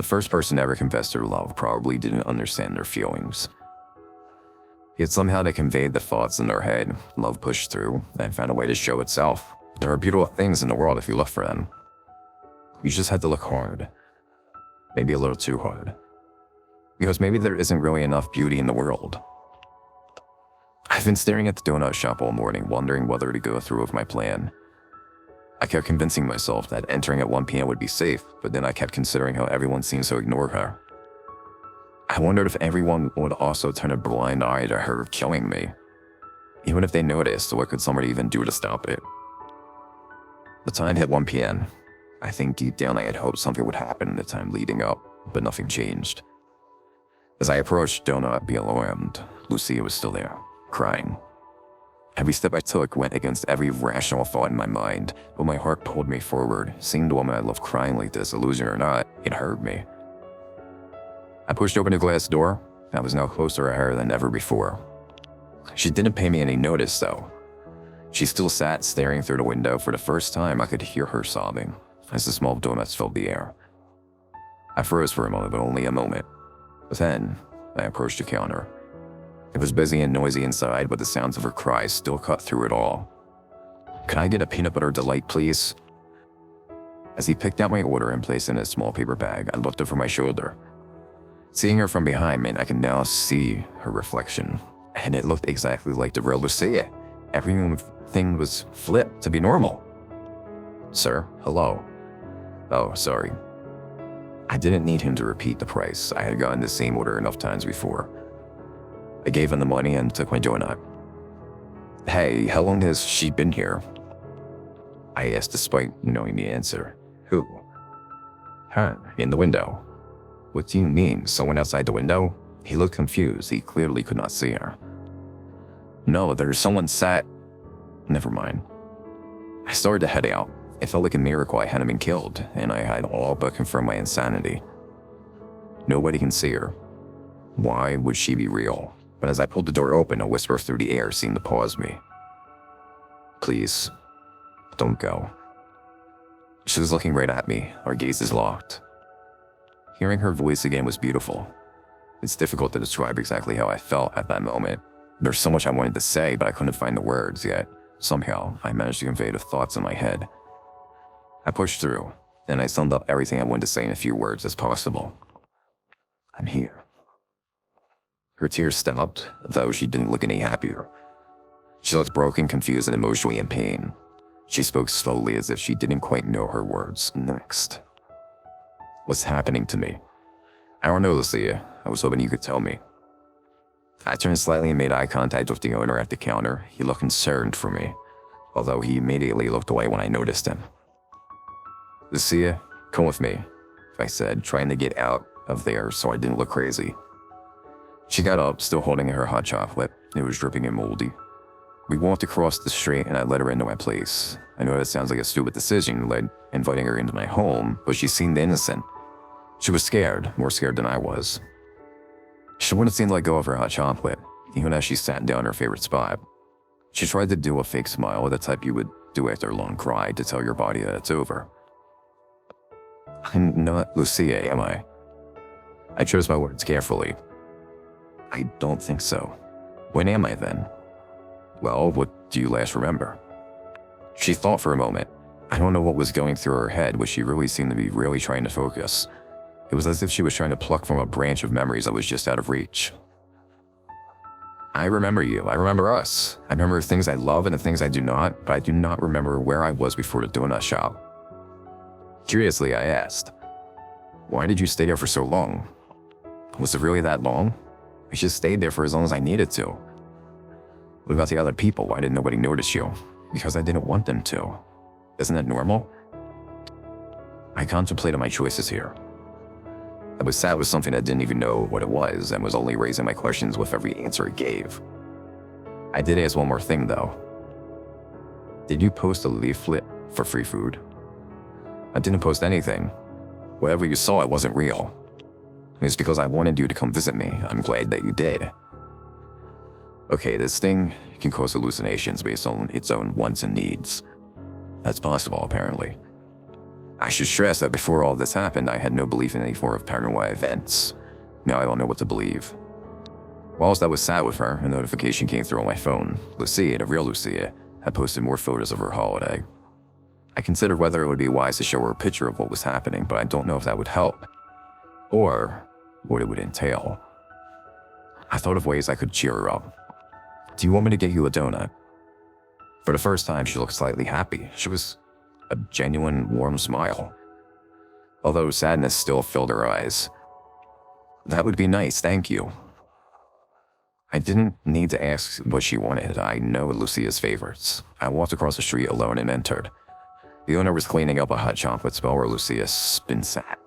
The first person to ever confess their love probably didn't understand their feelings. Yet somehow they conveyed the thoughts in their head. Love pushed through and found a way to show itself. There are beautiful things in the world if you look for them. You just had to look hard. Maybe a little too hard. Because maybe there isn't really enough beauty in the world. I've been staring at the donut shop all morning, wondering whether to go through with my plan. I kept convincing myself that entering at 1 p.m. would be safe, but then I kept considering how everyone seems to ignore her. I wondered if everyone would also turn a blind eye to her killing me. Even if they noticed, what could somebody even do to stop it? The time hit 1 p.m. I think deep down I had hoped something would happen in the time leading up, but nothing changed. As I approached Doughnut, being alarmed, Lucia was still there, crying. Every step I took went against every rational thought in my mind, but my heart pulled me forward. Seeing the woman I loved crying like this, illusion or not, it hurt me. I pushed open the glass door. I was now closer to her than ever before. She didn't pay me any notice, though. She still sat staring through the window. For the first time, I could hear her sobbing as the smell of donuts filled the air. I froze for a moment, but only a moment. But then, I approached the counter. It was busy and noisy inside, but the sounds of her cries still cut through it all. "Can I get a peanut butter delight, please?" As he picked out my order and placed it in a small paper bag, I looked over my shoulder. Seeing her from behind meant I could now see her reflection, and it looked exactly like the real Lucia. Everything was flipped to be normal. "Sir, hello." "Oh, sorry." I didn't need him to repeat the price. I had gotten the same order enough times before. I gave him the money and took my donut. "Hey, how long has she been here?" I asked despite knowing the answer. "Who?" "Huh, in the window." "What do you mean, someone outside the window?" He looked confused. He clearly could not see her. "No, there's someone sat..." Never mind. I started to head out. It felt like a miracle I hadn't been killed, and I had all but confirmed my insanity. Nobody can see her. Why would she be real? But as I pulled the door open, a whisper through the air seemed to pause me. "Please, don't go." She was looking right at me, our gazes locked. Hearing her voice again was beautiful. It's difficult to describe exactly how I felt at that moment. There's so much I wanted to say, but I couldn't find the words yet. Somehow, I managed to convey the thoughts in my head. I pushed through, and I summed up everything I wanted to say in a few words as possible. "I'm here." Her tears stopped, though she didn't look any happier. She looked broken, confused, and emotionally in pain. She spoke slowly as if she didn't quite know her words next. "What's happening to me?" "I don't know, Lucia. I was hoping you could tell me." I turned slightly and made eye contact with the owner at the counter. He looked concerned for me, although he immediately looked away when I noticed him. "Lucia, come with me," I said, trying to get out of there so I didn't look crazy. She got up, still holding her hot chocolate. It was dripping and moldy. We walked across the street and I led her into my place. I know that sounds like a stupid decision, like inviting her into my home, but she seemed innocent. She was scared, more scared than I was. She wouldn't seem to let go of her hot chocolate, even as she sat down in her favorite spot. She tried to do a fake smile, the type you would do after a long cry to tell your body that it's over. "I'm not Lucia, am I?" I chose my words carefully. "I don't think so." "When am I then?" "Well, what do you last remember?" She thought for a moment. I don't know what was going through her head, but she really seemed to be really trying to focus. It was as if she was trying to pluck from a branch of memories that was just out of reach. "I remember you. I remember us. I remember things I love and the things I do not, but I do not remember where I was before the donut shop." Curiously, I asked, "Why did you stay there for so long?" "Was it really that long? I just stayed there for as long as I needed to." "What about the other people? Why didn't nobody notice you?" "Because I didn't want them to. Isn't that normal?" I contemplated my choices here. I was sat with something that didn't even know what it was and was only raising my questions with every answer it gave. I did ask one more thing, though. "Did you post a leaflet for free food?" "I didn't post anything. Whatever you saw, it wasn't real. It's because I wanted you to come visit me. I'm glad that you did." Okay, this thing can cause hallucinations based on its own wants and needs. That's possible, apparently. I should stress that before all this happened, I had no belief in any form of paranormal events. Now I don't know what to believe. Whilst I was sat with her, a notification came through on my phone. Lucia, the real Lucia, had posted more photos of her holiday. I considered whether it would be wise to show her a picture of what was happening, but I don't know if that would help, or what it would entail. I thought of ways I could cheer her up. Do you want me to get you a donut? For the first time, she looked slightly happy. She was a genuine, warm smile, although sadness still filled her eyes. That would be nice, thank you. I didn't need to ask what she wanted. I know Lucia's favorites. I walked across the street alone and entered. The owner was cleaning up a hot chocolate spill where Lucia's been sat.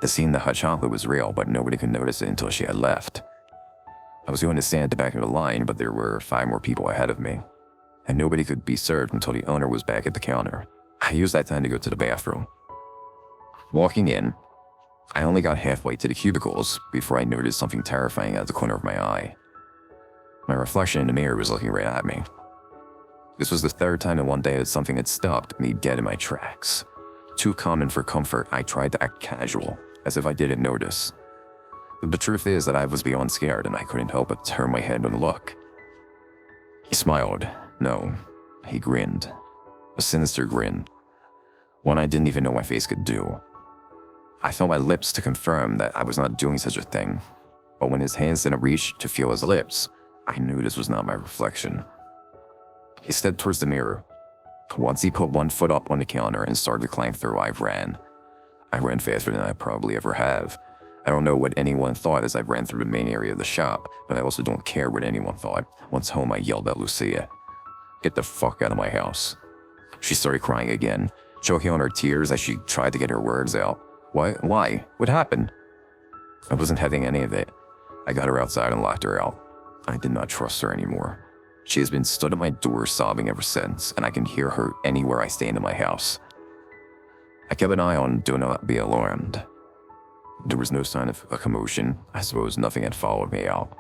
It seemed the hot chocolate was real, but nobody could notice it until she had left. I was going to stand at the back of the line, but there were 5 more people ahead of me, and nobody could be served until the owner was back at the counter. I used that time to go to the bathroom. Walking in, I only got halfway to the cubicles before I noticed something terrifying out of the corner of my eye. My reflection in the mirror was looking right at me. This was the 3rd time in one day that something had stopped me dead in my tracks. Too common for comfort, I tried to act casual, as if I didn't notice. But the truth is that I was beyond scared, and I couldn't help but turn my head and look. He smiled. No, he grinned. A sinister grin. One I didn't even know my face could do. I felt my lips to confirm that I was not doing such a thing, but when his hands didn't reach to feel his lips, I knew this was not my reflection. He stepped towards the mirror. Once he put one foot up on the counter and started to climb through, I ran. I ran faster than I probably ever have. I don't know what anyone thought as I ran through the main area of the shop, but I also don't care what anyone thought. Once home, I yelled at Lucia, "Get the fuck out of my house." She started crying again, choking on her tears as she tried to get her words out. Why? What happened? I wasn't having any of it. I got her outside and locked her out. I did not trust her anymore. She has been stood at my door sobbing ever since, and I can hear her anywhere I stand in my house. I kept an eye on "Do not be alarmed." There was no sign of a commotion. I suppose nothing had followed me out.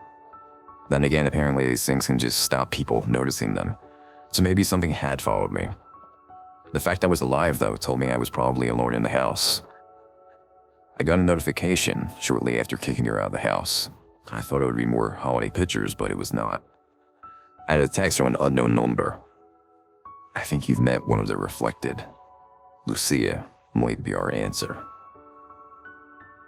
Then again, apparently these things can just stop people noticing them. So maybe something had followed me. The fact I was alive, though, told me I was probably alone in the house. I got a notification shortly after kicking her out of the house. I thought it would be more holiday pictures, but it was not. I had a text from an unknown number. "I think you've met one of the reflected. Lucia might be our answer."